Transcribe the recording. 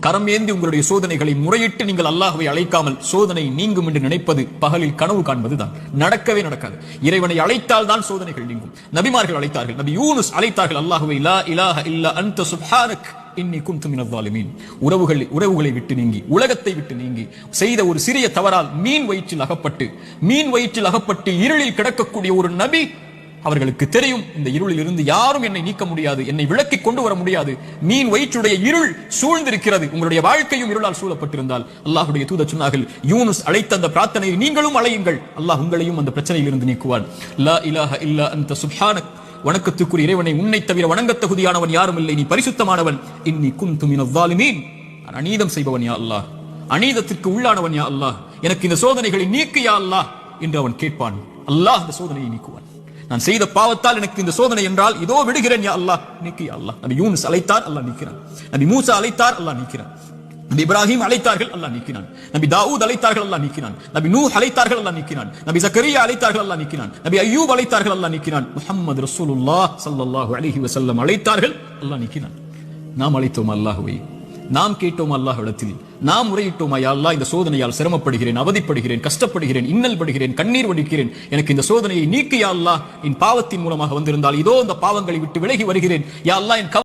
கரம் ஏந்தி உங்களுடைய சோதனைகளை முறையிட்டு நீங்கள் அல்லாஹ்வை அழைக்காமல் சோதனை நீங்கும் என்று நினைப்பது பகலில் கனவு காண்பதுதான். நடக்கவே நடக்காது. இறைவனை அழைத்தால் தான் சோதனைகள் நீங்கும். நபிமார்கள் அழைத்தார்கள். நபி யூனுஸ் அழைத்தார்கள் அல்லாஹ்வை, லா இலாஹ இல்லா அன்த சுப்ஹானக் இன்னி குன்து மினல் ஸாலிமீன். உறவுகளை விட்டு நீங்கி, உலகத்தை விட்டு நீங்கி செய்த ஒரு சிறிய தவறால் மீன் வயிற்றில் அகப்பட்டு இருளில் கிடக்கக்கூடிய ஒரு நபி, அவர்களுக்கு தெரியும் இந்த இருளில் இருந்து யாரும் என்னை நீக்க முடியாது, என்னை விலக்கி கொண்டு வர முடியாது. மீன் வயிற்றுடைய இருள் சூழ்ந்திருக்கிறது. உங்களுடைய வாழ்க்கையும் இருளால் சூழப்பட்டிருந்தால் அல்லாஹ்வுடைய தூதர் சொன்னார்கள், யூனுஸ் அழைத்த அந்த பிரார்த்தனையை நீங்களும் அழையுங்கள், அல்லாஹ் உங்களையும் அந்த பிரச்சனையில் இருந்து நீக்குவான். லா இலாஹ இல்லா அன்த சுப்ஹானக், வணக்கத்துக்குரிய இறைவனை, உன்னை தவிர வணங்க தகுதியானவன் யாரும் இல்லை, நீ பரிசுத்தமானவன். இன்னி குன்து மினல் ஸாலிமீன், நான் அநீதம் செய்பவன் யா அல்லாஹ், அநீதத்திற்கு உள்ளானவன் யா அல்லாஹ், எனக்கு இந்த சோதனைகளை நீக்கு யா அல்லாஹ் என்று அவன் கேட்பான். அல்லாஹ் அந்த சோதனையை நீக்குவான். நான் செய்த பாவத்தால் எனக்கு இந்த சோதனை என்றால் இதோ விடுகிறேன் யா அல்லாஹ், நீக்கு யா அல்லாஹ். நபி யூனுஸ் அழைத்தார், அல்லாஹ் நீக்கிறான். நபி மூசா அழைத்தார், அல்லாஹ் நீக்கிறான். நபி இப்ராஹிம் அழைத்தார்கள், அல்லாஹ் நீக்கினான். நபி தாவூத் அழைத்தார்கள், அல்லாஹ் நீக்கினான். நபி நூஹ் அழைத்தார்கள், அல்லாஹ் நீக்கினான். நபி ஜக்கரியா அழைத்தார்கள், அல்லாஹ் நீக்கினான். நபி அய்யூப் அழைத்தார்கள், அல்லாஹ் நீக்கினான். முஹம்மது ரசூலுல்லாஹ் ஸல்லல்லாஹு அலைஹி வஸல்லம் அழைத்தார்கள், அல்லாஹ் நீக்கினான். நாம் அழைத்தோம் அல்லாஹ்வை, நாம் கேட்டோம் அல்லாஹ்விடத்தில், நாம் முறையிட்டோம், யா அல்லாஹ் இந்த சோதனையால் சிரமப்படுகிறேன், அவதிப்படுகிறேன், கஷ்டப்படுகிறேன், இன்னல் படுகிறேன், கண்ணீர் வடிக்கிறேன், எனக்கு இந்த சோதனையை நீக்கு யா அல்லாஹ். என் பாவத்தின் மூலமாக வந்திருந்தால் இதோ இந்த பாவங்களை விட்டு விலகி வருகிறேன் யா அல்லாஹ். என்